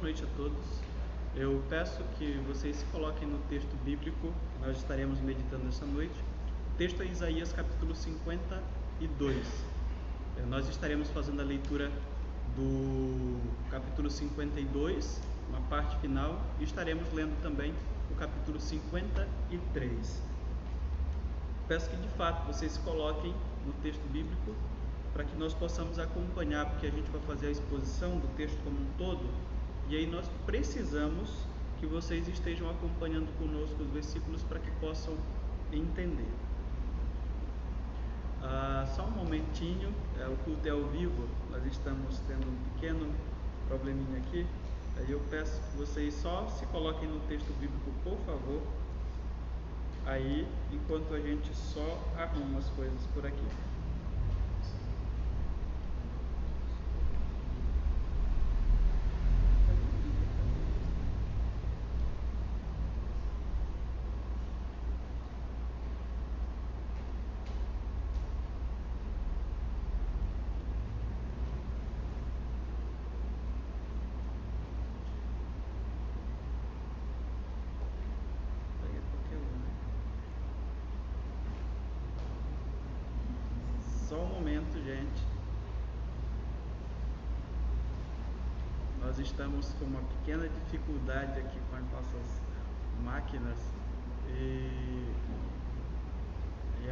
noite a todos. Eu peço que vocês se coloquem no texto bíblico que nós estaremos meditando essa noite. O texto é Isaías capítulo 52. Nós estaremos fazendo a leitura do capítulo 52, uma parte final, e estaremos lendo também o capítulo 53. Peço que de fato vocês se coloquem no texto bíblico para que nós possamos acompanhar, porque a gente vai fazer a exposição do texto como um todo, e aí nós precisamos que vocês estejam acompanhando conosco os versículos para que possam entender. Só um momentinho, o culto é ao vivo, nós estamos tendo um pequeno probleminha aqui, aí eu peço que vocês só se coloquem no texto bíblico, por favor, aí, enquanto a gente só arruma as coisas por aqui. Só um momento, gente. Nós estamos com uma pequena dificuldade aqui com as nossas máquinas e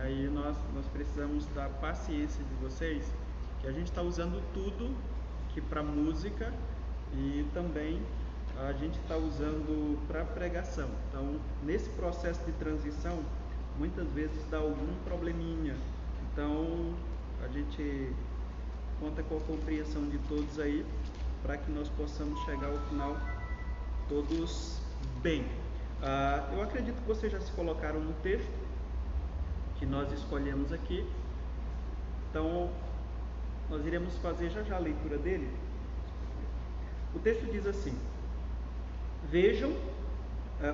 aí nós precisamos da paciência de vocês, que a gente está usando tudo aqui para música e também a gente está usando para pregação. Então, nesse processo de transição, muitas vezes dá algum probleminha. Então, a gente conta com a compreensão de todos aí, para que nós possamos chegar ao final todos bem. Eu acredito que vocês já se colocaram no texto que nós escolhemos aqui. Então, nós iremos fazer já a leitura dele. O texto diz assim: Vejam,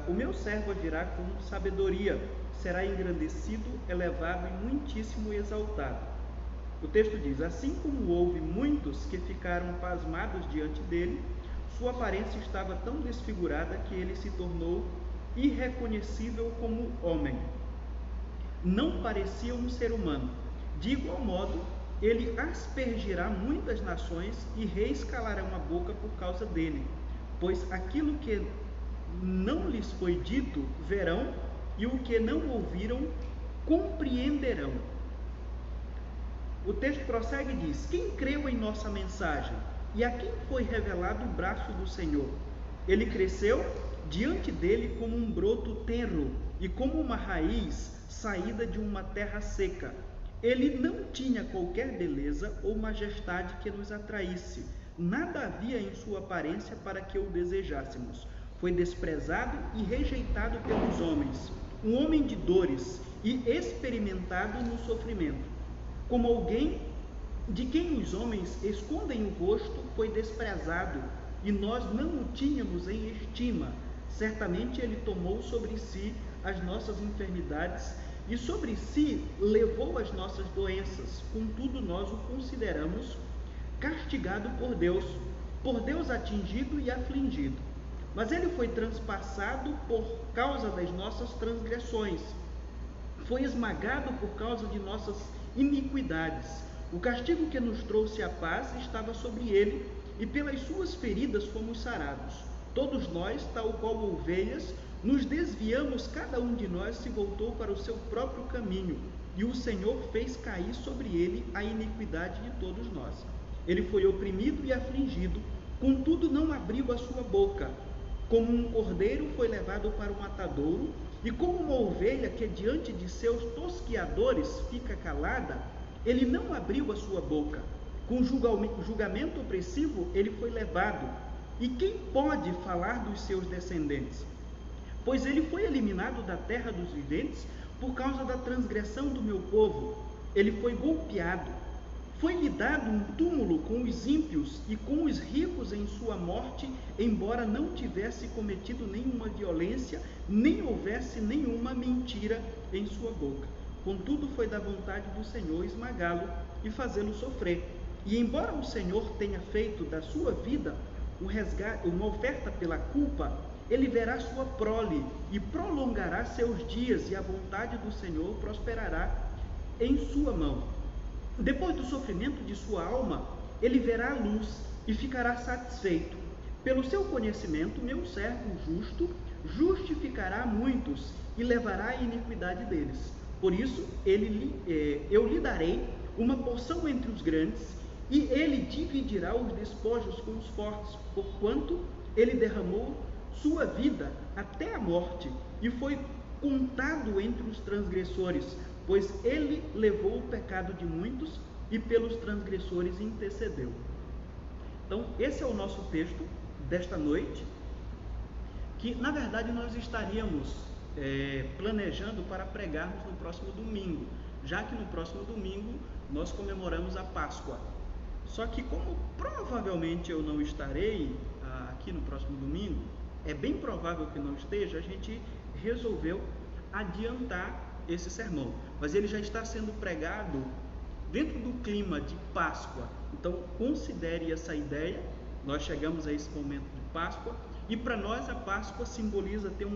o meu servo agirá com sabedoria, será engrandecido, elevado e muitíssimo exaltado. O texto diz: Assim como houve muitos que ficaram pasmados diante dele, sua aparência estava tão desfigurada que ele se tornou irreconhecível como homem. Não parecia um ser humano. De igual modo, ele aspergirá muitas nações e reis calarão a boca por causa dele, pois aquilo que não lhes foi dito verão, e o que não ouviram compreenderão. O texto prossegue e diz: Quem creu em nossa mensagem? E a quem foi revelado o braço do Senhor? Ele cresceu diante dele como um broto tenro e como uma raiz saída de uma terra seca. Ele não tinha qualquer beleza ou majestade que nos atraísse. Nada havia em sua aparência para que o desejássemos. Foi desprezado e rejeitado pelos homens, um homem de dores e experimentado no sofrimento. Como alguém de quem os homens escondem o rosto, foi desprezado, e nós não o tínhamos em estima. Certamente ele tomou sobre si as nossas enfermidades, e sobre si levou as nossas doenças. Contudo, nós o consideramos castigado por Deus atingido e afligido. Mas ele foi transpassado por causa das nossas transgressões, foi esmagado por causa de nossas iniquidades. O castigo que nos trouxe a paz estava sobre ele, e pelas suas feridas fomos sarados. Todos nós, tal qual ovelhas, nos desviamos, cada um de nós se voltou para o seu próprio caminho, e o Senhor fez cair sobre ele a iniquidade de todos nós. Ele foi oprimido e afligido, contudo não abriu a sua boca. Como um cordeiro foi levado para o matadouro, e como uma ovelha que diante de seus tosquiadores fica calada, ele não abriu a sua boca. Com julgamento opressivo ele foi levado. E quem pode falar dos seus descendentes? Pois ele foi eliminado da terra dos viventes por causa da transgressão do meu povo. Ele foi golpeado. Foi-lhe dado um túmulo com os ímpios e com os ricos em sua morte, embora não tivesse cometido nenhuma violência, nem houvesse nenhuma mentira em sua boca. Contudo, foi da vontade do Senhor esmagá-lo e fazê-lo sofrer. E embora o Senhor tenha feito da sua vida uma oferta pela culpa, ele verá sua prole e prolongará seus dias, e a vontade do Senhor prosperará em sua mão. Depois do sofrimento de sua alma, ele verá a luz e ficará satisfeito. Pelo seu conhecimento, meu servo justo justificará muitos e levará a iniquidade deles. Por isso, eu lhe darei uma porção entre os grandes, e ele dividirá os despojos com os fortes, porquanto ele derramou sua vida até a morte, e foi contado entre os transgressores, pois ele levou o pecado de muitos e pelos transgressores intercedeu. Então, esse é o nosso texto desta noite, que na verdade nós estaríamos planejando para pregarmos no próximo domingo, já que no próximo domingo nós comemoramos a Páscoa. Só que como provavelmente eu não estarei aqui no próximo domingo, é bem provável que não esteja, a gente resolveu adiantar esse sermão. Mas ele já está sendo pregado dentro do clima de Páscoa. Então considere essa ideia. Nós chegamos a esse momento de Páscoa, e para nós a Páscoa simboliza ter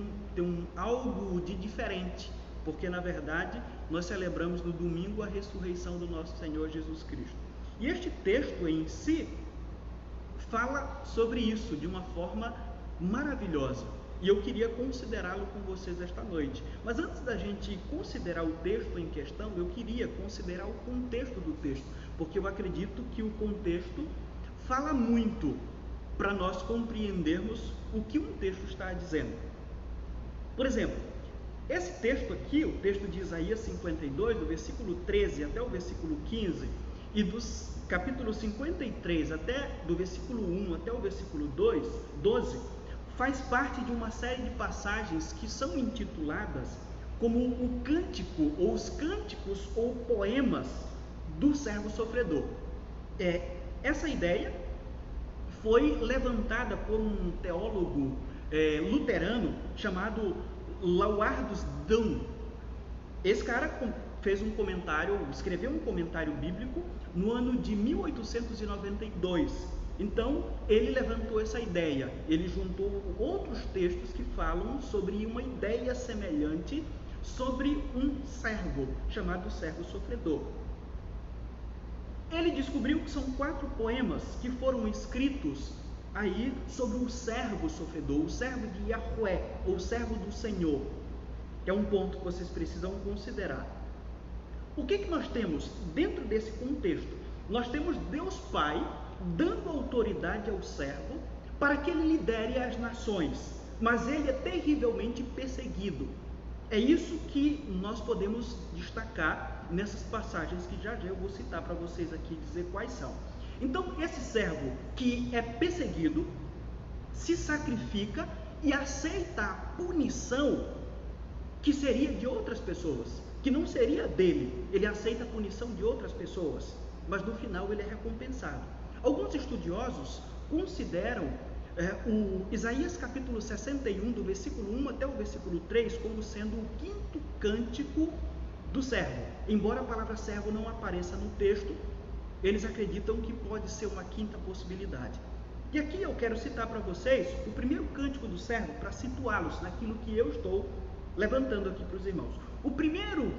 algo de diferente, porque na verdade nós celebramos no domingo a ressurreição do nosso Senhor Jesus Cristo. E este texto em si fala sobre isso de uma forma maravilhosa, e eu queria considerá-lo com vocês esta noite. Mas antes da gente considerar o texto em questão, eu queria considerar o contexto do texto, porque eu acredito que o contexto fala muito para nós compreendermos o que um texto está dizendo. Por exemplo, esse texto aqui, o texto de Isaías 52, do versículo 13 até o versículo 15, e dos capítulo 53 do versículo 1 até o versículo 12, faz parte de uma série de passagens que são intituladas como o cântico, ou os cânticos ou poemas do servo sofredor. Essa ideia foi levantada por um teólogo luterano chamado Lauardus Dom. Esse cara escreveu um comentário bíblico no ano de 1892. Então, ele levantou essa ideia, ele juntou outros textos que falam sobre uma ideia semelhante sobre um servo, chamado servo sofredor. Ele descobriu que são 4 poemas que foram escritos aí sobre o servo sofredor, o servo de Yahweh, ou o servo do Senhor, que é um ponto que vocês precisam considerar. O que nós temos dentro desse contexto? Nós temos Deus Pai dando autoridade ao servo para que ele lidere as nações, mas ele é terrivelmente perseguido. É isso que nós podemos destacar nessas passagens que já eu vou citar para vocês aqui, dizer quais são. Então, esse servo que é perseguido, se sacrifica e aceita a punição que seria de outras pessoas, que não seria dele. Ele aceita a punição de outras pessoas, mas no final ele é recompensado. Alguns estudiosos consideram o Isaías capítulo 61, do versículo 1 até o versículo 3, como sendo o 5º cântico do servo. Embora a palavra servo não apareça no texto, eles acreditam que pode ser uma 5ª possibilidade. E aqui eu quero citar para vocês o primeiro cântico do servo, para situá-los naquilo que eu estou levantando aqui para os irmãos. O primeiro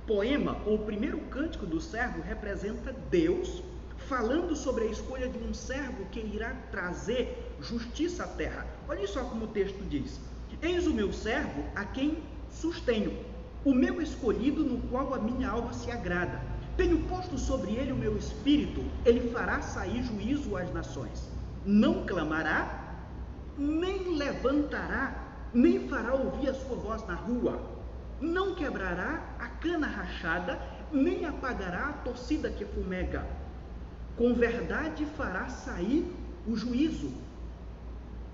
poema, ou o primeiro cântico do servo, representa Deus falando sobre a escolha de um servo que irá trazer justiça à terra. Olha só como o texto diz: eis o meu servo a quem sustenho, o meu escolhido no qual a minha alma se agrada. Tenho posto sobre ele o meu espírito, ele fará sair juízo às nações. Não clamará, nem levantará, nem fará ouvir a sua voz na rua. Não quebrará a cana rachada, nem apagará a torcida que fumega. Com verdade fará sair o juízo.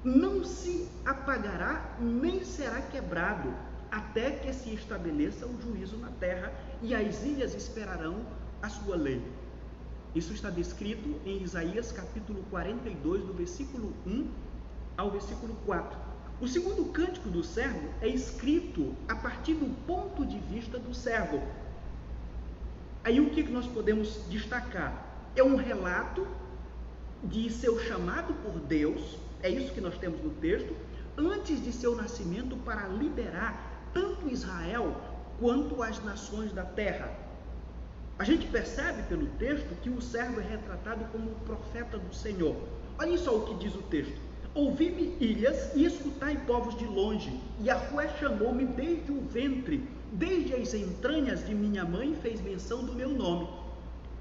Não se apagará, nem será quebrado, até que se estabeleça o juízo na terra, e as ilhas esperarão a sua lei. Isso está descrito em Isaías capítulo 42, do versículo 1 ao versículo 4. O segundo cântico do servo é escrito a partir do ponto de vista do servo. Aí o que nós podemos destacar? É um relato de seu chamado por Deus, é isso que nós temos no texto, antes de seu nascimento, para liberar tanto Israel quanto as nações da terra. A gente percebe pelo texto que o servo é retratado como o profeta do Senhor. Olhem só o que diz o texto: ouvi-me, ilhas, e escutai, povos de longe. Yahvé chamou-me desde o ventre, desde as entranhas de minha mãe fez menção do meu nome.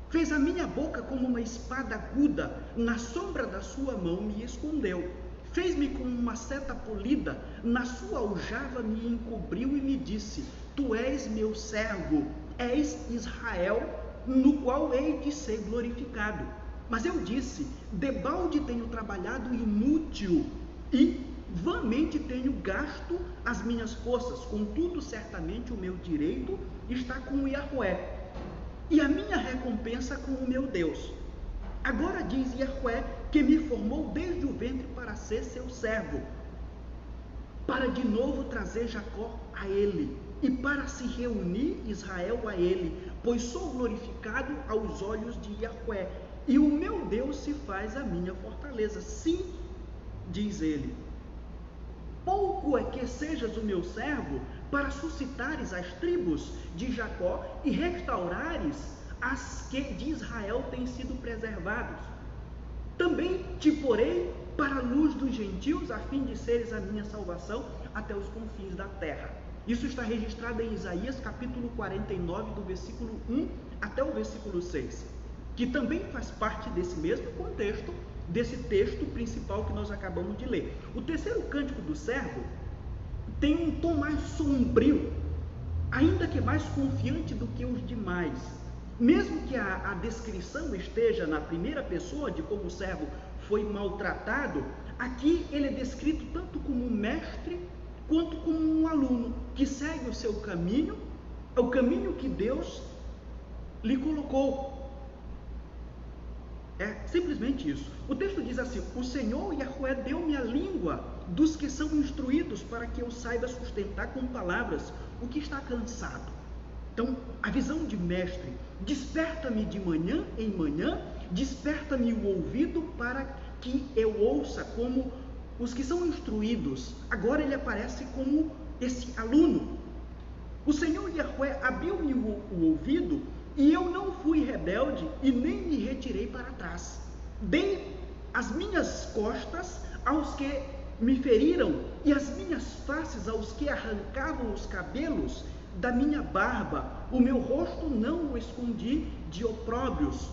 Fez a minha boca como uma espada aguda, na sombra da sua mão me escondeu. Fez-me como uma seta polida, na sua aljava me encobriu e me disse: tu és meu servo, és Israel, no qual hei de ser glorificado. Mas eu disse: debalde tenho trabalhado inútil e vãmente tenho gasto as minhas forças, contudo certamente o meu direito está com o Yahvé, e a minha recompensa com o meu Deus. Agora diz Yahvé, que me formou desde o ventre para ser seu servo, para de novo trazer Jacó a ele, e para se reunir Israel a ele, pois sou glorificado aos olhos de Yahvé, e o meu Deus se faz a minha fortaleza. Sim, diz ele, pouco é que sejas o meu servo, para suscitares as tribos de Jacó e restaurares as que de Israel têm sido preservados. Também te porei para a luz dos gentios, a fim de seres a minha salvação até os confins da terra. Isso está registrado em Isaías capítulo 49, do versículo 1 até o versículo 6, que também faz parte desse mesmo contexto, desse texto principal que nós acabamos de ler. O terceiro cântico do servo tem um tom mais sombrio, ainda que mais confiante do que os demais. Mesmo que a descrição esteja na primeira pessoa de como o servo foi maltratado, aqui ele é descrito tanto como um mestre quanto como um aluno que segue o seu caminho, o caminho que Deus lhe colocou. É simplesmente isso. O texto diz assim: o Senhor Yahvé deu-me a língua dos que são instruídos, para que eu saiba sustentar com palavras o que está cansado. Então, a visão de mestre: desperta-me de manhã em manhã, desperta-me o ouvido para que eu ouça, como os que são instruídos. Agora ele aparece como esse aluno. O Senhor Yahvé abriu-me o ouvido, e eu não fui rebelde e nem me retirei para trás. Dei as minhas costas aos que me feriram, e as minhas faces aos que arrancavam os cabelos da minha barba. O meu rosto não o escondi de opróbrios.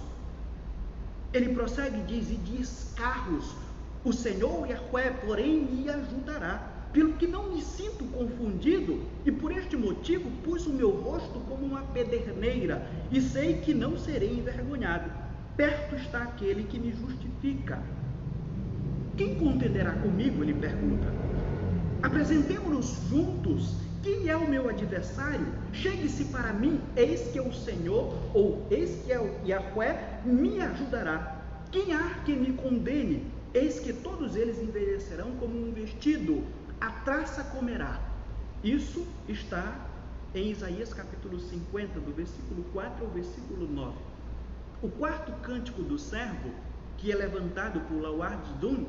Ele prossegue e diz: e de escarros o Senhor Yahvé, porém, me ajudará, pelo que não me sinto confundido, e por este motivo pus o meu rosto como uma pederneira, e sei que não serei envergonhado. Perto está aquele que me justifica. Quem contenderá comigo? Ele pergunta. Apresentemo-nos juntos. Quem é o meu adversário? Chegue-se para mim, eis que o Senhor, ou eis que é o Yahvé, me ajudará. Quem há que me condene? Eis que todos eles envelhecerão como um vestido, a traça comerá. Isso está em Isaías capítulo 50, do versículo 4 ao versículo 9. O quarto cântico do servo, que é levantado por Lauardum,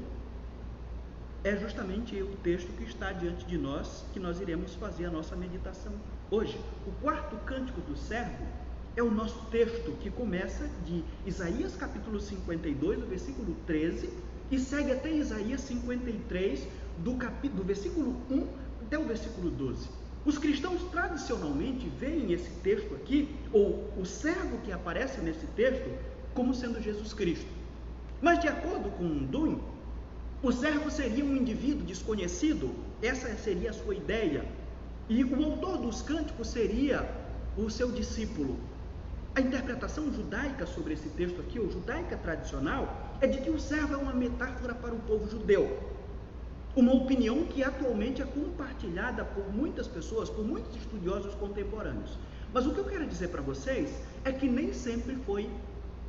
é justamente o texto que está diante de nós, que nós iremos fazer a nossa meditação hoje. O quarto cântico do servo é o nosso texto, que começa de Isaías capítulo 52, do versículo 13, e segue até Isaías 53, do versículo 1 até o versículo 12. Os cristãos tradicionalmente veem esse texto aqui, ou o servo que aparece nesse texto, como sendo Jesus Cristo. Mas de acordo com Dunn, o servo seria um indivíduo desconhecido, essa seria a sua ideia, e o autor dos cânticos seria o seu discípulo. A interpretação judaica sobre esse texto aqui, ou judaica tradicional, é de que o servo é uma metáfora para o povo judeu. Uma opinião que atualmente é compartilhada por muitas pessoas, por muitos estudiosos contemporâneos. Mas o que eu quero dizer para vocês é que nem sempre foi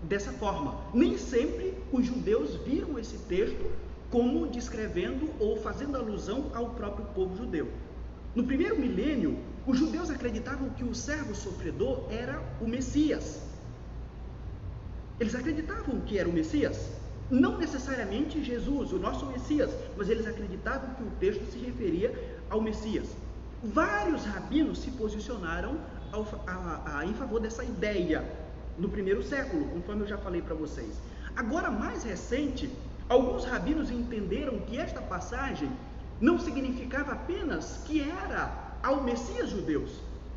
dessa forma. Nem sempre os judeus viram esse texto como descrevendo ou fazendo alusão ao próprio povo judeu. No primeiro milênio, os judeus acreditavam que o servo sofredor era o Messias. Eles acreditavam que era o Messias. não necessariamente Jesus, o nosso Messias, mas eles acreditavam que o texto se referia ao Messias. Vários rabinos se posicionaram em favor dessa ideia no primeiro século, conforme eu já falei para vocês. Agora, mais recente, alguns rabinos entenderam que esta passagem não significava apenas que era ao Messias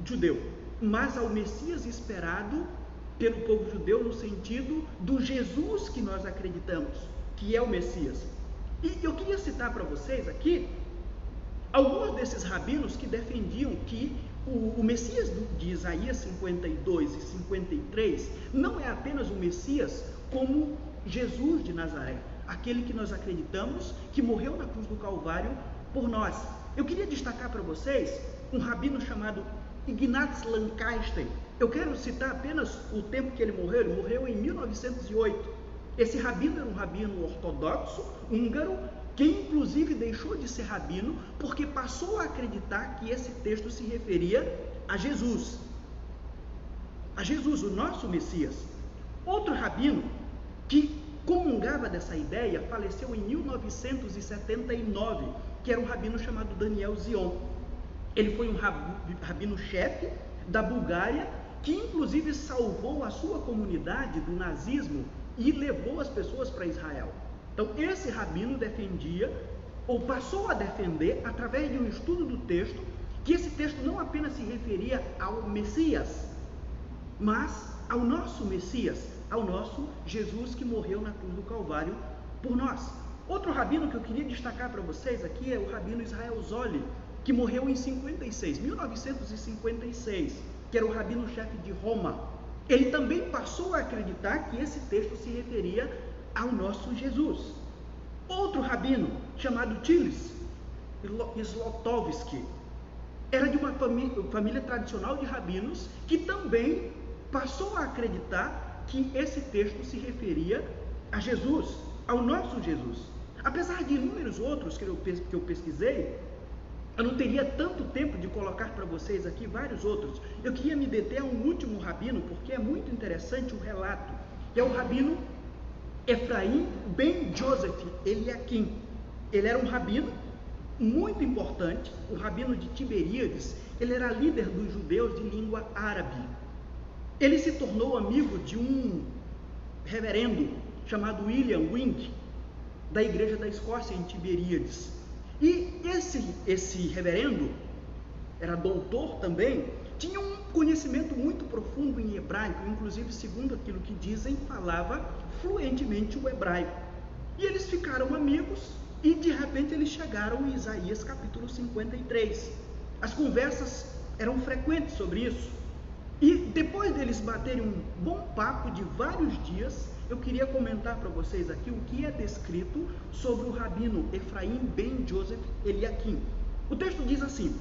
judeu, mas ao Messias esperado pelo povo judeu no sentido do Jesus que nós acreditamos, que é o Messias. E eu queria citar para vocês aqui alguns desses rabinos que defendiam que o Messias de Isaías 52 e 53 não é apenas o Messias como Jesus de Nazaré, aquele que nós acreditamos que morreu na cruz do Calvário por nós. Eu queria destacar para vocês um rabino chamado Ignaz Lancaster. Eu quero citar apenas o tempo que ele morreu em 1908. Esse rabino era um rabino ortodoxo, húngaro, que inclusive deixou de ser rabino porque passou a acreditar que esse texto se referia a Jesus, o nosso Messias. Outro rabino que comungava dessa ideia faleceu em 1979, que era um rabino chamado Daniel Zion. Ele foi um rabino-chefe da Bulgária, que inclusive salvou a sua comunidade do nazismo e levou as pessoas para Israel. Então esse rabino defendia, ou passou a defender, através de um estudo do texto, que esse texto não apenas se referia ao Messias, mas ao nosso Messias, ao nosso Jesus que morreu na cruz do Calvário por nós. Outro rabino que eu queria destacar para vocês aqui é o rabino Israel Zolli, que morreu em 1956, que era o rabino-chefe de Roma. Ele também passou a acreditar que esse texto se referia ao nosso Jesus. Outro rabino, chamado Tilis Zlotowski, era de uma família tradicional de rabinos, que também passou a acreditar que esse texto se referia a Jesus, ao nosso Jesus. Apesar de inúmeros outros que eu pesquisei, eu não teria tanto tempo de colocar para vocês aqui vários outros. Eu queria me deter a um último rabino, porque é muito interessante o relato, que é o rabino Efraim ben Joseph Eliakim. Ele era um rabino muito importante, o rabino de Tiberíades. Ele era líder dos judeus de língua árabe. Ele se tornou amigo de um reverendo chamado William Wink, da igreja da Escócia em Tiberíades. E esse reverendo, era doutor também, tinha um conhecimento muito profundo em hebraico, inclusive, segundo aquilo que dizem, falava fluentemente o hebraico. E eles ficaram amigos e de repente eles chegaram em Isaías capítulo 53. As conversas eram frequentes sobre isso. E depois deles baterem um bom papo de vários dias, eu queria comentar para vocês aqui o que é descrito sobre o rabino Efraim ben Joseph Eliakim. O texto diz assim: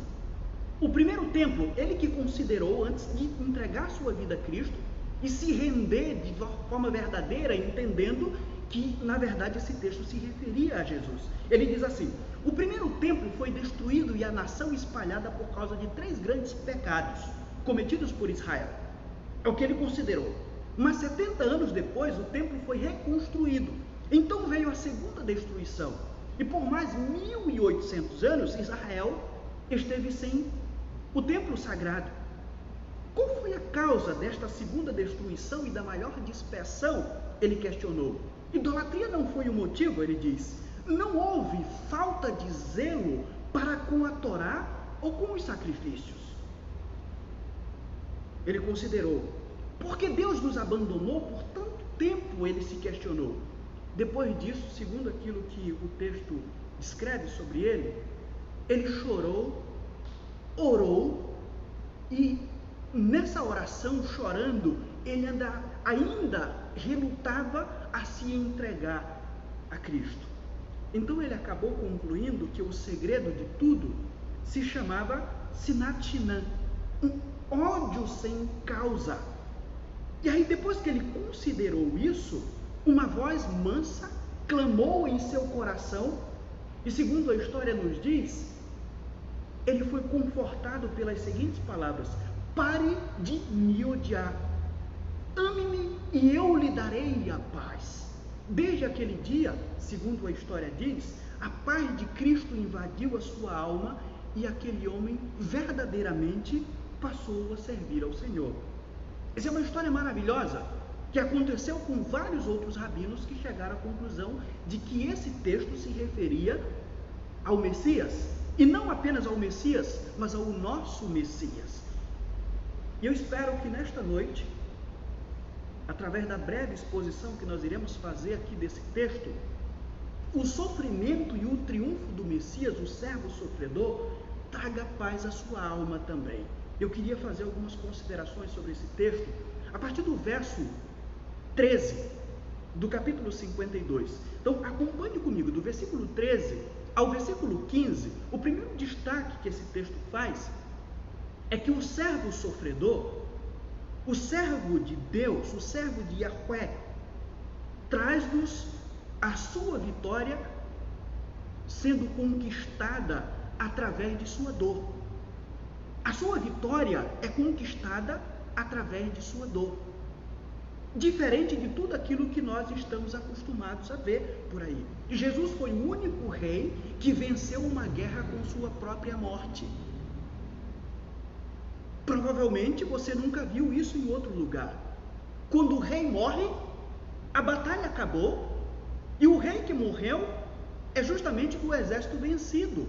o primeiro templo, ele que considerou antes de entregar sua vida a Cristo e se render de forma verdadeira, entendendo que, na verdade, esse texto se referia a Jesus. Ele diz assim: o primeiro templo foi destruído e a nação espalhada por causa de 3 grandes pecados cometidos por Israel. É o que ele considerou. Mas 70 anos depois, o templo foi reconstruído. Então veio a segunda destruição. E por mais 1800 anos, Israel esteve sem o templo sagrado. Qual foi a causa desta segunda destruição e da maior dispersão? Ele questionou. Idolatria não foi o motivo, ele diz. Não houve falta de zelo para com a Torá ou com os sacrifícios. Ele considerou. Porque Deus nos abandonou por tanto tempo, ele se questionou. Depois disso, segundo aquilo que o texto descreve sobre ele chorou, orou, e nessa oração, chorando, ele ainda relutava a se entregar a Cristo. Então ele acabou concluindo que o segredo de tudo se chamava Sinat Shinam, um ódio sem causa. E aí, depois que ele considerou isso, uma voz mansa clamou em seu coração, e segundo a história nos diz, ele foi confortado pelas seguintes palavras: pare de me odiar, ame-me e eu lhe darei a paz. Desde aquele dia, segundo a história diz, a paz de Cristo invadiu a sua alma e aquele homem verdadeiramente passou a servir ao Senhor. Essa é uma história maravilhosa que aconteceu com vários outros rabinos que chegaram à conclusão de que esse texto se referia ao Messias, e não apenas ao Messias, mas ao nosso Messias. E eu espero que nesta noite, através da breve exposição que nós iremos fazer aqui desse texto, o sofrimento e o triunfo do Messias, o servo sofredor, traga paz à sua alma também. Eu queria fazer algumas considerações sobre esse texto, a partir do verso 13, do capítulo 52. Então, acompanhe comigo, do versículo 13 ao versículo 15, o primeiro destaque que esse texto faz é que o servo sofredor, o servo de Deus, o servo de Yahvé, traz-nos a sua vitória sendo conquistada através de sua dor. A sua vitória é conquistada através de sua dor. Diferente de tudo aquilo que nós estamos acostumados a ver por aí. Jesus foi o único rei que venceu uma guerra com sua própria morte. Provavelmente você nunca viu isso em outro lugar. Quando o rei morre, a batalha acabou, e o rei que morreu é justamente do exército vencido.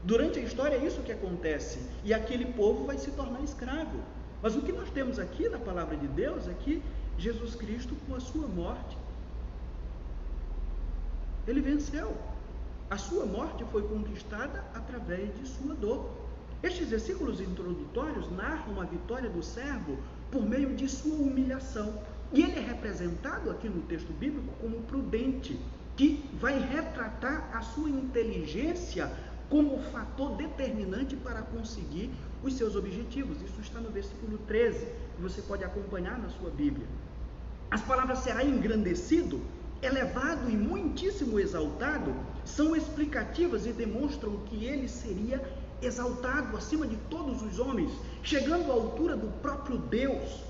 Durante a história é isso que acontece, e aquele povo vai se tornar escravo. Mas o que nós temos aqui na palavra de Deus é que Jesus Cristo, com a sua morte, ele venceu. A sua morte foi conquistada através de sua dor. Estes versículos introdutórios narram a vitória do servo por meio de sua humilhação. E ele é representado aqui no texto bíblico como prudente, que vai retratar a sua inteligência como fator determinante para conseguir os seus objetivos. Isso está no versículo 13, que você pode acompanhar na sua Bíblia. As palavras será engrandecido, elevado e muitíssimo exaltado são explicativas e demonstram que ele seria exaltado acima de todos os homens, chegando à altura do próprio Deus.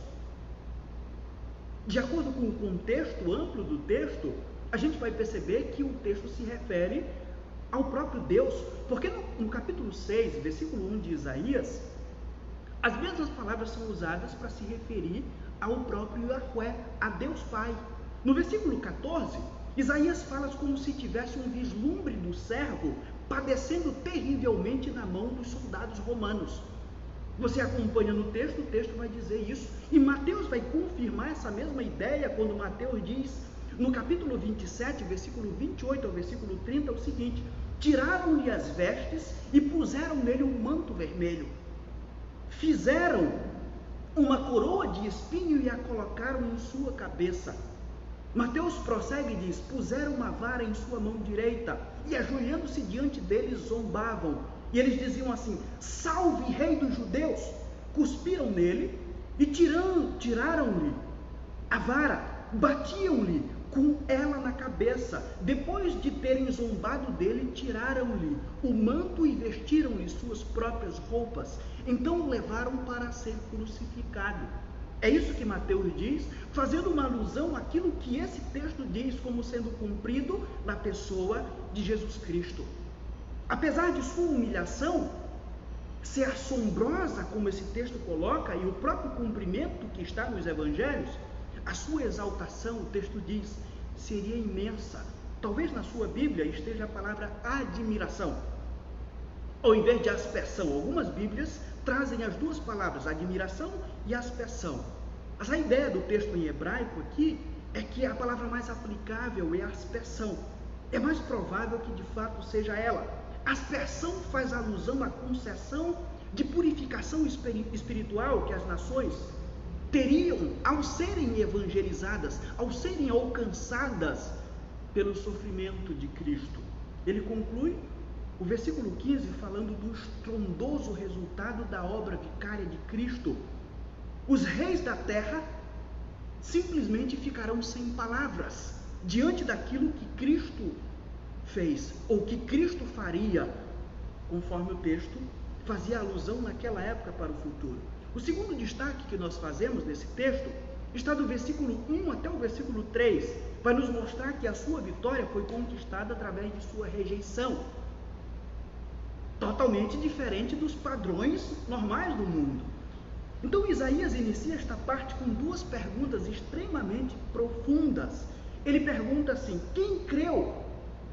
De acordo com o contexto amplo do texto, a gente vai perceber que o texto se refere ao próprio Deus, porque no capítulo 6, versículo 1 de Isaías, as mesmas palavras são usadas para se referir ao próprio Yahvé, a Deus Pai. No versículo 14, Isaías fala como se tivesse um vislumbre do servo padecendo terrivelmente na mão dos soldados romanos. Você acompanha no texto, o texto vai dizer isso, e Mateus vai confirmar essa mesma ideia quando Mateus diz, no capítulo 27, versículo 28 ao versículo 30, o seguinte: tiraram-lhe as vestes e puseram nele um manto vermelho, fizeram uma coroa de espinho e a colocaram em sua cabeça. Mateus prossegue e diz: puseram uma vara em sua mão direita e ajoelhando-se diante deles zombavam. E eles diziam assim: salve, rei dos judeus! Cuspiram nele e tiraram-lhe a vara, batiam-lhe com ela na cabeça. Depois de terem zombado dele, tiraram-lhe o manto e vestiram-lhe suas próprias roupas. Então o levaram para ser crucificado. É isso que Mateus diz, fazendo uma alusão àquilo que esse texto diz como sendo cumprido na pessoa de Jesus Cristo. Apesar de sua humilhação ser assombrosa, como esse texto coloca, e o próprio cumprimento que está nos evangelhos, a sua exaltação, o texto diz, seria imensa. Talvez na sua Bíblia esteja a palavra admiração, ao invés de aspersão. Algumas Bíblias trazem as duas palavras, admiração e aspersão. Mas a ideia do texto em hebraico aqui é que a palavra mais aplicável é aspersão. É mais provável que de fato seja ela. Aspersão faz alusão à concessão de purificação espiritual que as nações teriam ao serem evangelizadas, ao serem alcançadas pelo sofrimento de Cristo. Ele conclui o versículo 15 falando do estrondoso resultado da obra vicária de Cristo. Os reis da terra simplesmente ficarão sem palavras diante daquilo que Cristo fez, ou que Cristo faria, conforme o texto fazia alusão naquela época para o futuro. O segundo destaque que nós fazemos nesse texto está do versículo 1 até o versículo 3, vai nos mostrar que a sua vitória foi conquistada através de sua rejeição. Totalmente diferente dos padrões normais do mundo. Então Isaías inicia esta parte com duas perguntas extremamente profundas. Ele pergunta assim: quem creu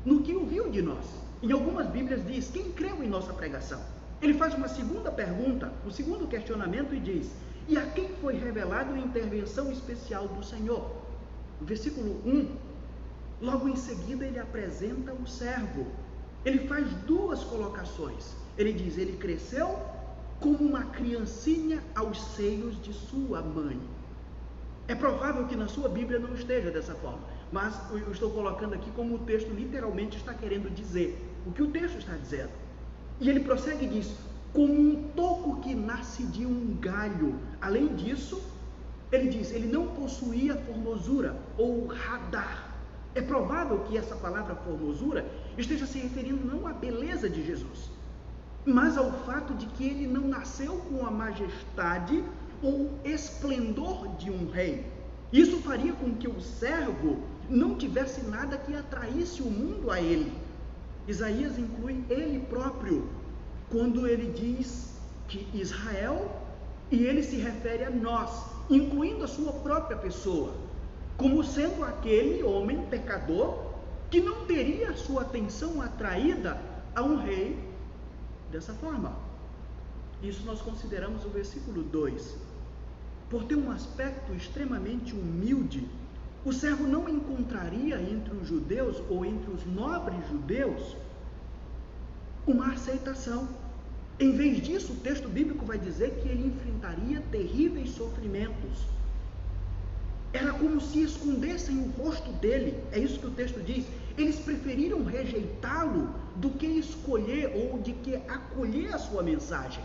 no que ouviu de nós? Em algumas Bíblias diz: quem creu em nossa pregação? Ele faz uma segunda pergunta, um segundo questionamento e diz: e a quem foi revelada a intervenção especial do Senhor? No versículo 1, logo em seguida ele apresenta o servo. Ele faz duas colocações. Ele diz: ele cresceu como uma criancinha aos seios de sua mãe. É provável que na sua Bíblia não esteja dessa forma, mas eu estou colocando aqui como o texto literalmente está querendo dizer, o que o texto está dizendo. E ele prossegue e diz: como um toco que nasce de um galho. Além disso, ele diz, ele não possuía formosura ou radar. É provável que essa palavra formosura esteja se referindo não à beleza de Jesus, mas ao fato de que ele não nasceu com a majestade ou esplendor de um rei. Isso faria com que o servo não tivesse nada que atraísse o mundo a ele. Isaías inclui ele próprio quando ele diz que Israel, e ele se refere a nós, incluindo a sua própria pessoa, como sendo aquele homem pecador que não teria sua atenção atraída a um rei dessa forma. Isso nós consideramos o versículo 2. Por ter um aspecto extremamente humilde, o servo não encontraria entre os judeus ou entre os nobres judeus uma aceitação. Em vez disso, o texto bíblico vai dizer que ele enfrentaria terríveis sofrimentos. Era como se escondessem o rosto dele. É isso que o texto diz. Eles preferiram rejeitá-lo do que escolher ou de que acolher a sua mensagem.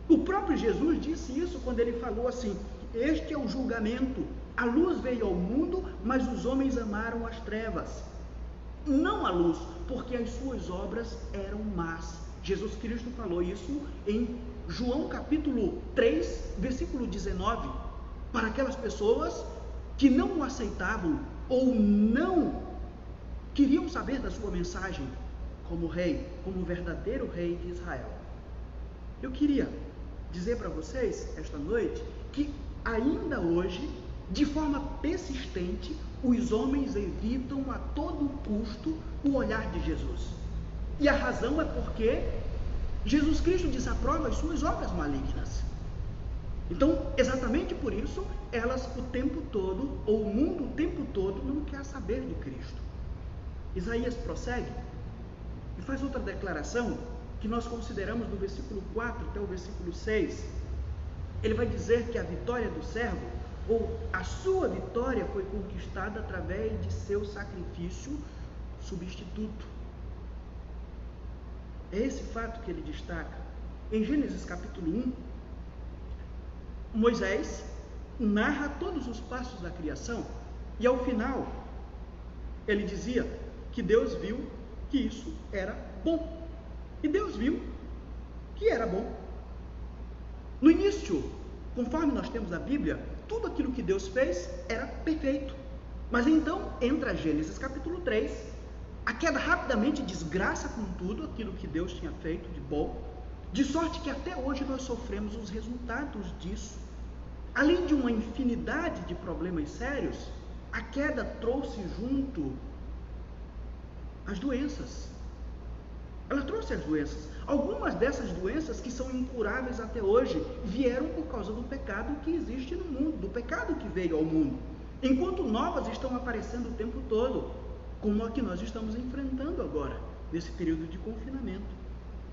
O próprio Jesus disse isso quando ele falou assim: este é o julgamento. A luz veio ao mundo, mas os homens amaram as trevas, não a luz, porque as suas obras eram más. Jesus Cristo falou isso em João capítulo 3, versículo 19, para aquelas pessoas que não o aceitavam ou não queriam saber da sua mensagem como rei, como verdadeiro rei de Israel. Eu queria dizer para vocês esta noite que ainda hoje, de forma persistente, os homens evitam a todo custo o olhar de Jesus. E a razão é porque Jesus Cristo desaprova as suas obras malignas. Então, exatamente por isso, elas o tempo todo, ou o mundo o tempo todo, não quer saber de Cristo. Isaías prossegue e faz outra declaração que nós consideramos do versículo 4 até o versículo 6. Ele vai dizer que a vitória do servo, ou a sua vitória, foi conquistada através de seu sacrifício substituto. É esse fato que ele destaca. Em Gênesis capítulo 1, Moisés narra todos os passos da criação, e ao final ele dizia que Deus viu que isso era bom. E Deus viu que era bom. No início, conforme nós temos a Bíblia, tudo aquilo que Deus fez era perfeito. Mas então, entra Gênesis capítulo 3, a queda rapidamente desgraça com tudo aquilo que Deus tinha feito de bom, de sorte que até hoje nós sofremos os resultados disso. Além de uma infinidade de problemas sérios, a queda trouxe junto as doenças. Ela trouxe as doenças. Algumas dessas doenças que são incuráveis até hoje vieram por causa do pecado que existe no mundo, do pecado que veio ao mundo. Enquanto novas estão aparecendo o tempo todo, como a que nós estamos enfrentando agora, nesse período de confinamento.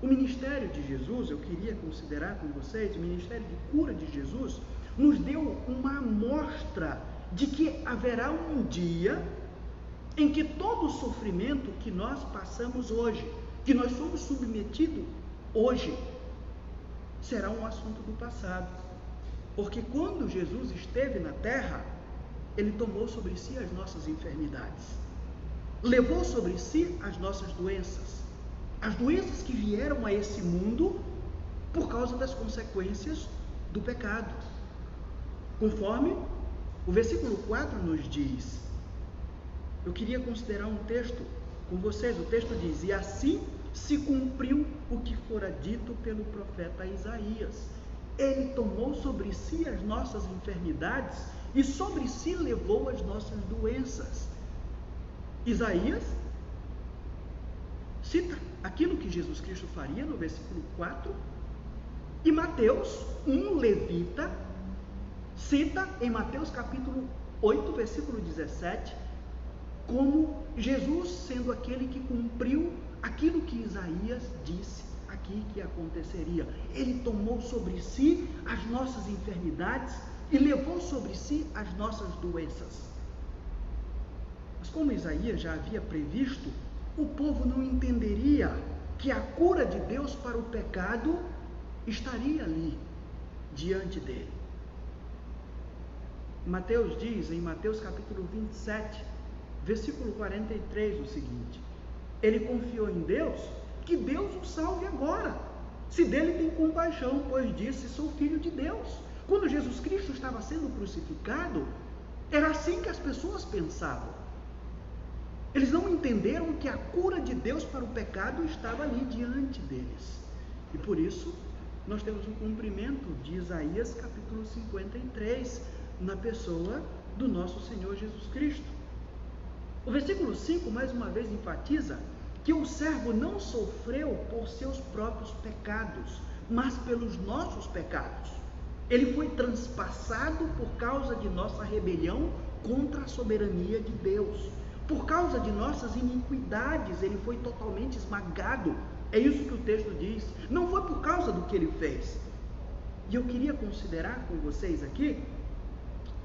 O ministério de Jesus, eu queria considerar com vocês, o ministério de cura de Jesus, nos deu uma amostra de que haverá um dia em que todo o sofrimento que nós passamos hoje, que nós somos submetidos hoje, será um assunto do passado. Porque quando Jesus esteve na terra, ele tomou sobre si as nossas enfermidades, levou sobre si as nossas doenças, as doenças que vieram a esse mundo por causa das consequências do pecado. Conforme O versículo 4 nos diz, eu queria considerar um texto com vocês, o texto diz, e assim se cumpriu o que fora dito pelo profeta Isaías. Ele tomou sobre si as nossas enfermidades e sobre si levou as nossas doenças. Isaías cita aquilo que Jesus Cristo faria no versículo 4, e Mateus, um levita, cita em Mateus capítulo 8, versículo 17, como Jesus sendo aquele que cumpriu aquilo que Isaías disse aqui que aconteceria. Ele tomou sobre si as nossas enfermidades e levou sobre si as nossas doenças. Mas como Isaías já havia previsto, o povo não entenderia que a cura de Deus para o pecado estaria ali, diante dele. Mateus diz, em Mateus capítulo 27, versículo 43, o seguinte: ele confiou em Deus, que Deus o salve agora, se dele tem compaixão, pois disse, sou filho de Deus. Quando Jesus Cristo estava sendo crucificado, era assim que as pessoas pensavam. Eles não entenderam que a cura de Deus para o pecado estava ali diante deles. E por isso, nós temos um cumprimento de Isaías capítulo 53, na pessoa do nosso Senhor Jesus Cristo. O versículo 5, mais uma vez, enfatiza que o servo não sofreu por seus próprios pecados, mas pelos nossos pecados. Ele foi transpassado por causa de nossa rebelião contra a soberania de Deus. Por causa de nossas iniquidades, ele foi totalmente esmagado. É isso que o texto diz. Não foi por causa do que ele fez. E eu queria considerar com vocês aqui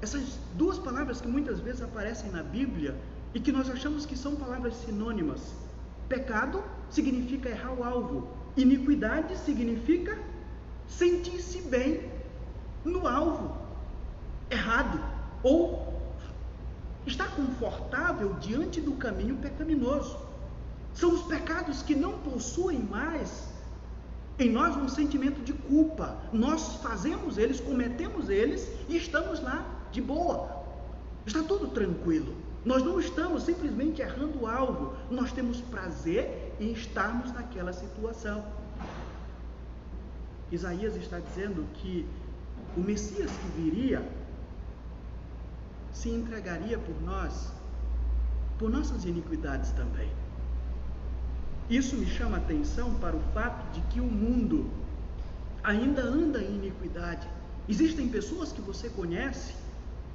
essas duas palavras que muitas vezes aparecem na Bíblia e que nós achamos que são palavras sinônimas. Pecado significa errar o alvo. Iniquidade significa sentir-se bem no alvo errado, ou estar confortável diante do caminho pecaminoso. São os pecados que não possuem mais em nós um sentimento de culpa. Nós fazemos eles, cometemos eles e estamos lá de boa. Está tudo tranquilo. Nós não estamos simplesmente errando o alvo. Nós temos prazer em estarmos naquela situação. Isaías está dizendo que o Messias que viria se entregaria por nós, por nossas iniquidades também. Isso me chama a atenção para o fato de que o mundo ainda anda em iniquidade. Existem pessoas que você conhece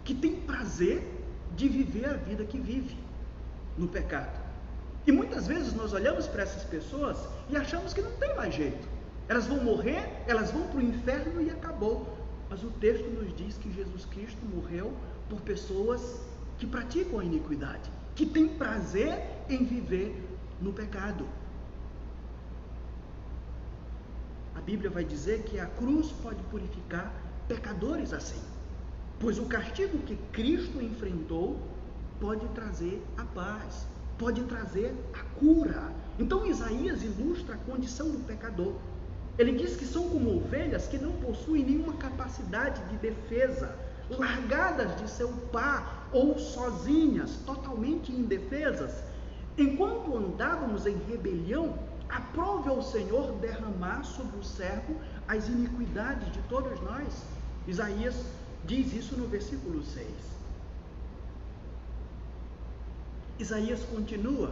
que têm prazer de viver a vida que vive no pecado. E muitas vezes nós olhamos para essas pessoas e achamos que não tem mais jeito. Elas vão morrer, elas vão para o inferno e acabou. Mas o texto nos diz que Jesus Cristo morreu por pessoas que praticam a iniquidade, que têm prazer em viver no pecado. A Bíblia vai dizer que a cruz pode purificar pecadores assim, pois o castigo que Cristo enfrentou pode trazer a paz, pode trazer a cura. Então Isaías ilustra a condição do pecador. Ele diz que são como ovelhas que não possuem nenhuma capacidade de defesa, largadas de seu par ou sozinhas, totalmente indefesas. Enquanto andávamos em rebelião, aprove ao Senhor derramar sobre o servo as iniquidades de todos nós. Isaías diz isso no versículo 6. Isaías continua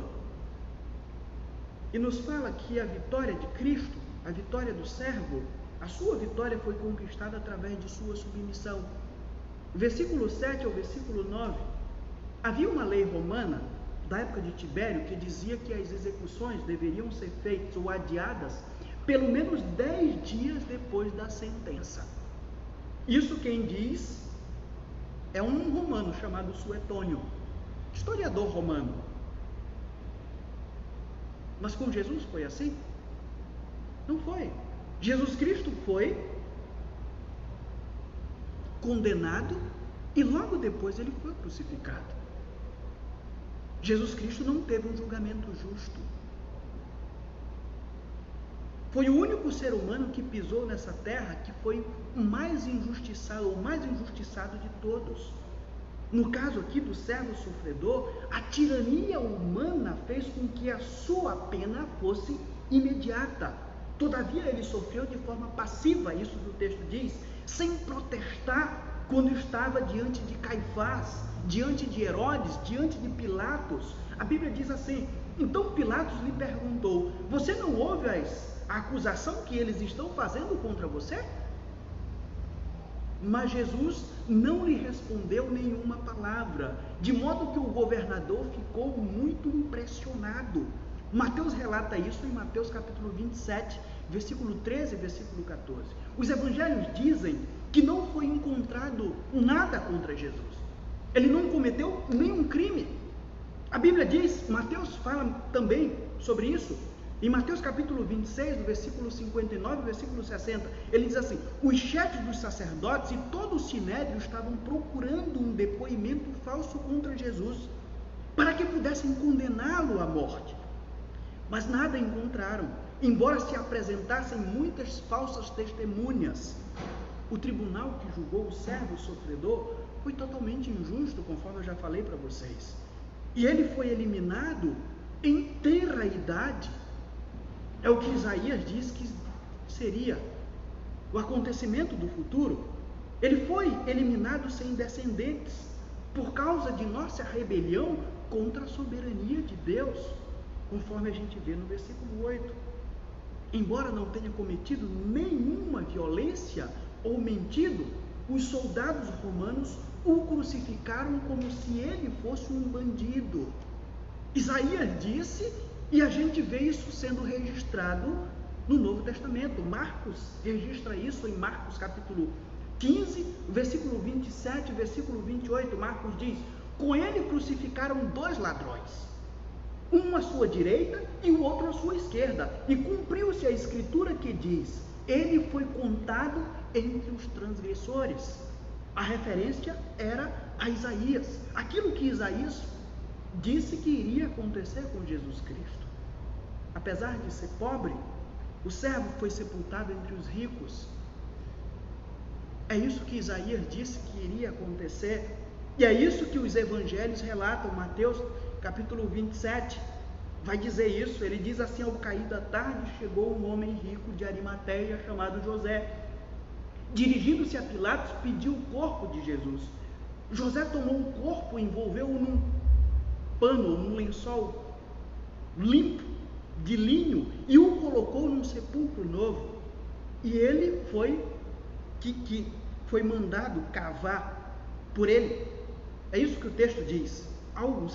e nos fala que a vitória de Cristo, a vitória do servo, a sua vitória foi conquistada através de sua submissão. Versículo 7 ao versículo 9, havia uma lei romana da época de Tibério que dizia que as execuções deveriam ser feitas ou adiadas pelo menos 10 dias depois da sentença. Isso quem diz é um romano chamado Suetônio, historiador romano. Mas com Jesus foi assim? Não foi. Jesus Cristo foi condenado e logo depois ele foi crucificado. Jesus Cristo não teve um julgamento justo. Foi o único ser humano que pisou nessa terra que foi o mais injustiçado, ou mais injustiçado de todos. No caso aqui do servo sofredor, a tirania humana fez com que a sua pena fosse imediata. Todavia ele sofreu de forma passiva, isso que o texto diz, sem protestar quando estava diante de Caifás, diante de Herodes, diante de Pilatos. A Bíblia diz assim: então Pilatos lhe perguntou: você não ouve a acusação que eles estão fazendo contra você? Mas Jesus não lhe respondeu nenhuma palavra, de modo que o governador ficou muito impressionado. Mateus relata isso em Mateus capítulo 27, versículo 13 e versículo 14. Os evangelhos dizem que não foi encontrado nada contra Jesus. Ele não cometeu nenhum crime. A Bíblia diz, Mateus fala também sobre isso, em Mateus capítulo 26, do versículo 59 e versículo 60, ele diz assim: os chefes dos sacerdotes e todo o sinédrio estavam procurando um depoimento falso contra Jesus, para que pudessem condená-lo à morte. Mas nada encontraram, embora se apresentassem muitas falsas testemunhas. O tribunal que julgou o servo sofredor foi totalmente injusto, conforme eu já falei para vocês. E ele foi eliminado em tenra idade. É o que Isaías diz que seria o acontecimento do futuro. Ele foi eliminado sem descendentes, por causa de nossa rebelião contra a soberania de Deus, conforme a gente vê no versículo 8. Embora não tenha cometido nenhuma violência ou mentido, os soldados romanos o crucificaram como se ele fosse um bandido. Isaías disse, e a gente vê isso sendo registrado no Novo Testamento. Marcos registra isso em Marcos capítulo 15, versículo 27, versículo 28. Marcos diz: com ele crucificaram 2 ladrões, um à sua direita e o outro à sua esquerda, e cumpriu-se a escritura que diz: ele foi contado entre os transgressores. A referência era a Isaías, aquilo que Isaías disse que iria acontecer com Jesus Cristo. Apesar de ser pobre, o servo foi sepultado entre os ricos. É isso que Isaías disse que iria acontecer, e é isso que os evangelhos relatam. Mateus capítulo 27 vai dizer isso. Ele diz assim: ao cair da tarde chegou um homem rico de Arimateia chamado José. Dirigindo-se a Pilatos, pediu o corpo de Jesus. José tomou o corpo, envolveu-o num pano, num lençol limpo de linho, e o colocou num sepulcro novo. E ele foi mandado cavar por ele. É isso que o texto diz. Um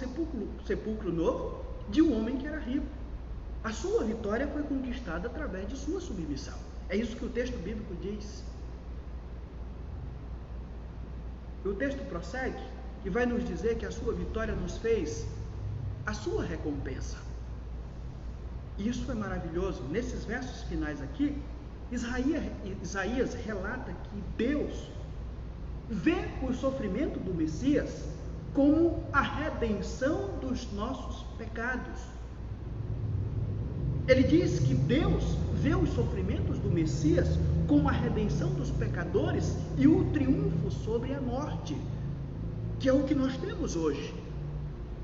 sepulcro novo de um homem que era rico. A sua vitória foi conquistada através de sua submissão. É isso que o texto bíblico diz. O texto prossegue e vai nos dizer que a sua vitória nos fez a sua recompensa. E isso é maravilhoso. Nesses versos finais aqui, Isaías relata que Deus vê o sofrimento do Messias como a redenção dos nossos pecados. Ele diz que Deus vê os sofrimentos do Messias como a redenção dos pecadores e o triunfo sobre a morte, que é o que nós temos hoje,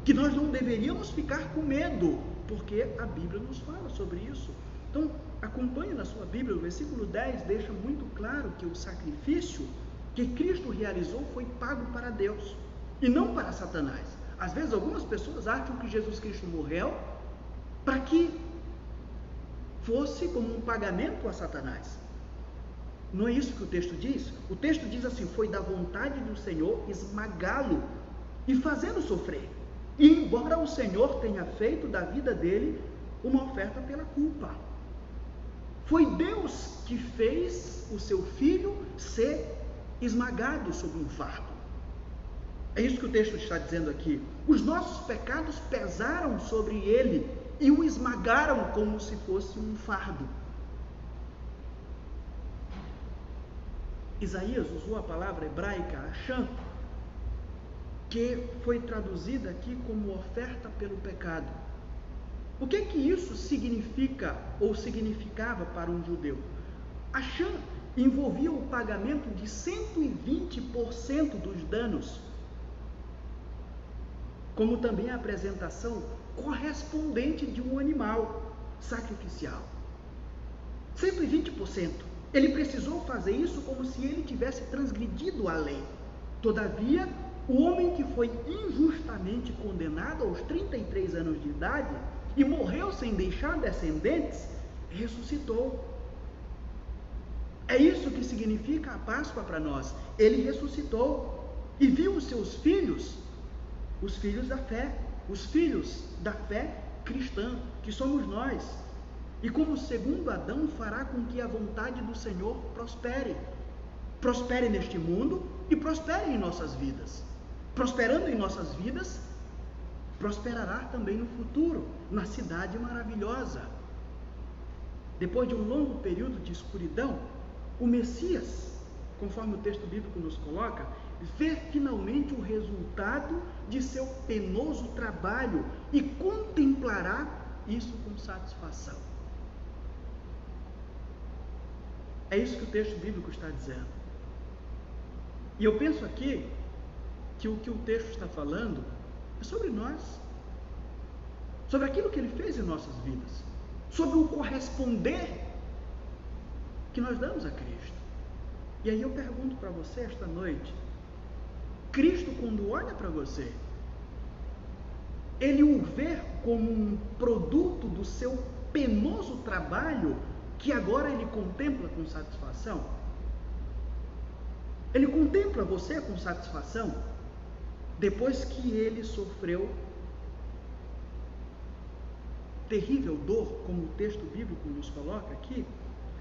que nós não deveríamos ficar com medo, porque a Bíblia nos fala sobre isso. Então, acompanhe na sua Bíblia, o versículo 10 deixa muito claro que o sacrifício que Cristo realizou foi pago para Deus e não para Satanás. Às vezes algumas pessoas acham que Jesus Cristo morreu para que fosse como um pagamento a Satanás. Não é isso que o texto diz. O texto diz assim: foi da vontade do Senhor esmagá-lo e fazê-lo sofrer. E embora o Senhor tenha feito da vida dele uma oferta pela culpa, foi Deus que fez o seu filho ser esmagado sob um fardo. É isso que o texto está dizendo aqui. Os nossos pecados pesaram sobre ele e o esmagaram como se fosse um fardo. Isaías usou a palavra hebraica Hashem, que foi traduzida aqui como oferta pelo pecado. O que isso significa ou significava para um judeu? Hashem envolvia o pagamento de 120% dos danos como também a apresentação correspondente de um animal sacrificial. 120%. Ele precisou fazer isso como se ele tivesse transgredido a lei. Todavia, o homem que foi injustamente condenado aos 33 anos de idade e morreu sem deixar descendentes, ressuscitou. É isso que significa a Páscoa para nós. Ele ressuscitou e viu os seus filhos, os filhos da fé, os filhos da fé cristã, que somos nós. E como segundo Adão, fará com que a vontade do Senhor prospere. Prospere neste mundo e prospere em nossas vidas. Prosperando em nossas vidas, prosperará também no futuro, na cidade maravilhosa. Depois de um longo período de escuridão, o Messias, conforme o texto bíblico nos coloca, vê finalmente o resultado de seu penoso trabalho e contemplará isso com satisfação. É isso que o texto bíblico está dizendo. E eu penso aqui que o texto está falando é sobre nós, sobre aquilo que ele fez em nossas vidas, sobre o corresponder que nós damos a Cristo. E aí eu pergunto para você esta noite, Cristo, quando olha para você, ele o vê como um produto do seu penoso trabalho que agora ele contempla com satisfação? Ele contempla você com satisfação depois que ele sofreu terrível dor, como o texto bíblico nos coloca aqui?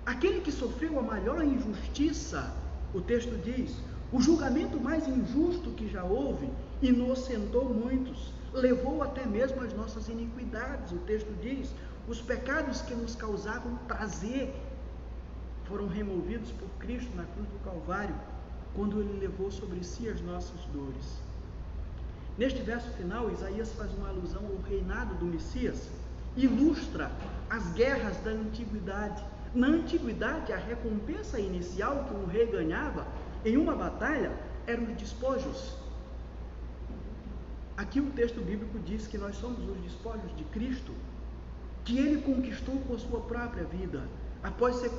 Aquele que sofreu a maior injustiça, o texto diz, o julgamento mais injusto que já houve, inocentou muitos, levou até mesmo as nossas iniquidades, o texto diz, os pecados que nos causavam prazer foram removidos por Cristo na cruz do Calvário, quando ele levou sobre si as nossas dores. Neste verso final, Isaías faz uma alusão ao reinado do Messias, ilustra as guerras da antiguidade. Na antiguidade, a recompensa inicial que um rei ganhava em uma batalha eram os despojos. Aqui o texto bíblico diz que nós somos os despojos de Cristo, que ele conquistou com a sua própria vida, após ser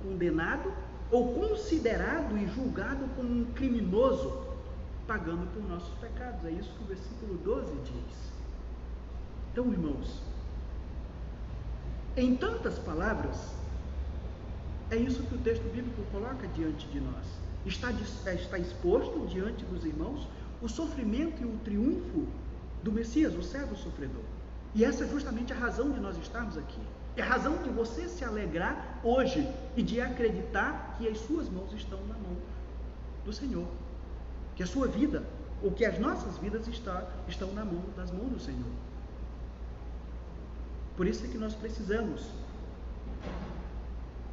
condenado ou considerado e julgado como um criminoso, pagando por nossos pecados. É isso que o versículo 12 diz. Então, irmãos, em tantas palavras, é isso que o texto bíblico coloca diante de nós. Está exposto diante dos irmãos o sofrimento e o triunfo do Messias, o servo sofredor. E essa é justamente a razão de nós estarmos aqui. É a razão de você se alegrar hoje e de acreditar que as suas mãos estão na mão do Senhor. Que a sua vida, ou que as nossas vidas estão nas mãos do Senhor. Por isso é que nós precisamos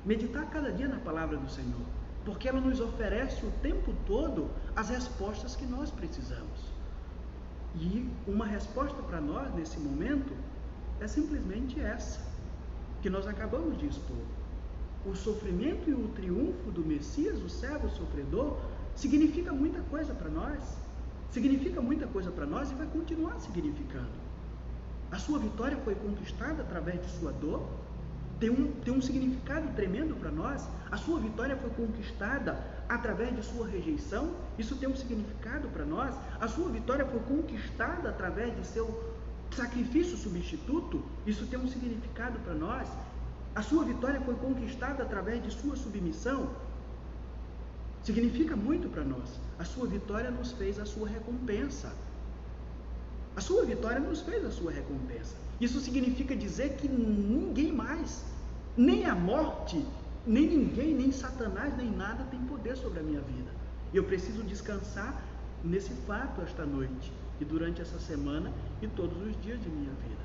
meditar cada dia na palavra do Senhor, porque ela nos oferece o tempo todo as respostas que nós precisamos. E uma resposta para nós nesse momento é simplesmente essa, que nós acabamos de expor. O sofrimento e o triunfo do Messias, o servo sofredor, significa muita coisa para nós. Significa muita coisa para nós e vai continuar significando. A sua vitória foi conquistada através de sua dor, tem um significado tremendo para nós. A sua vitória foi conquistada através de sua rejeição, isso tem um significado para nós. A sua vitória foi conquistada através de seu sacrifício substituto, isso tem um significado para nós. A sua vitória foi conquistada através de sua submissão, significa muito para nós. A sua vitória nos fez a sua recompensa. A sua vitória nos fez a sua recompensa. Isso significa dizer que ninguém mais, nem a morte, nem ninguém, nem Satanás, nem nada tem poder sobre a minha vida. Eu preciso descansar nesse fato esta noite e durante essa semana e todos os dias de minha vida.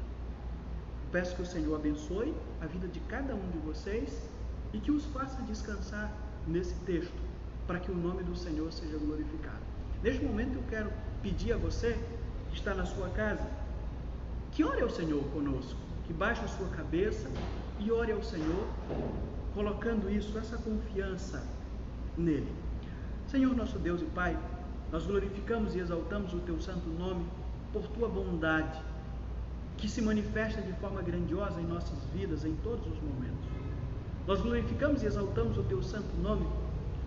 Peço que o Senhor abençoe a vida de cada um de vocês e que os faça descansar nesse texto, para que o nome do Senhor seja glorificado. Neste momento eu quero pedir a você que está na sua casa, que ore ao Senhor conosco, que baixe a sua cabeça e ore ao Senhor, colocando isso, essa confiança nele. Senhor nosso Deus e Pai, nós glorificamos e exaltamos o Teu santo nome por tua bondade, que se manifesta de forma grandiosa em nossas vidas, em todos os momentos. Nós glorificamos e exaltamos o teu santo nome,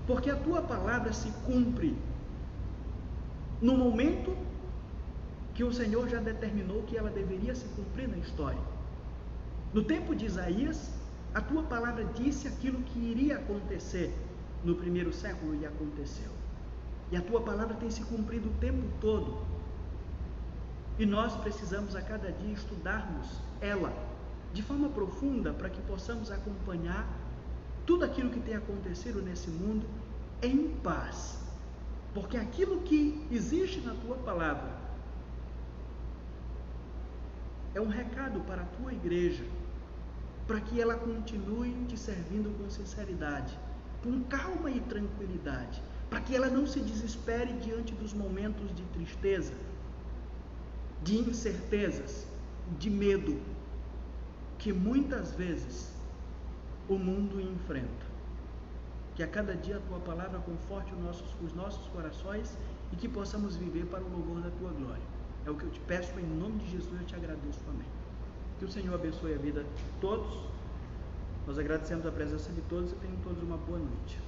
porque a tua palavra se cumpre no momento que o Senhor já determinou que ela deveria se cumprir na história. No tempo de Isaías, a tua palavra disse aquilo que iria acontecer no primeiro século e aconteceu. E a tua palavra tem se cumprido o tempo todo. E nós precisamos a cada dia estudarmos ela de forma profunda para que possamos acompanhar tudo aquilo que tem acontecido nesse mundo em paz. Porque aquilo que existe na tua palavra é um recado para a tua igreja, para que ela continue te servindo com sinceridade, com calma e tranquilidade, para que ela não se desespere diante dos momentos de tristeza, de incertezas, de medo, que muitas vezes o mundo enfrenta. Que a cada dia a tua palavra conforte os nossos corações e que possamos viver para o louvor da tua glória. É o que eu te peço, em nome de Jesus eu te agradeço, amém. Que o Senhor abençoe a vida de todos. Nós agradecemos a presença de todos e tenham todos uma boa noite.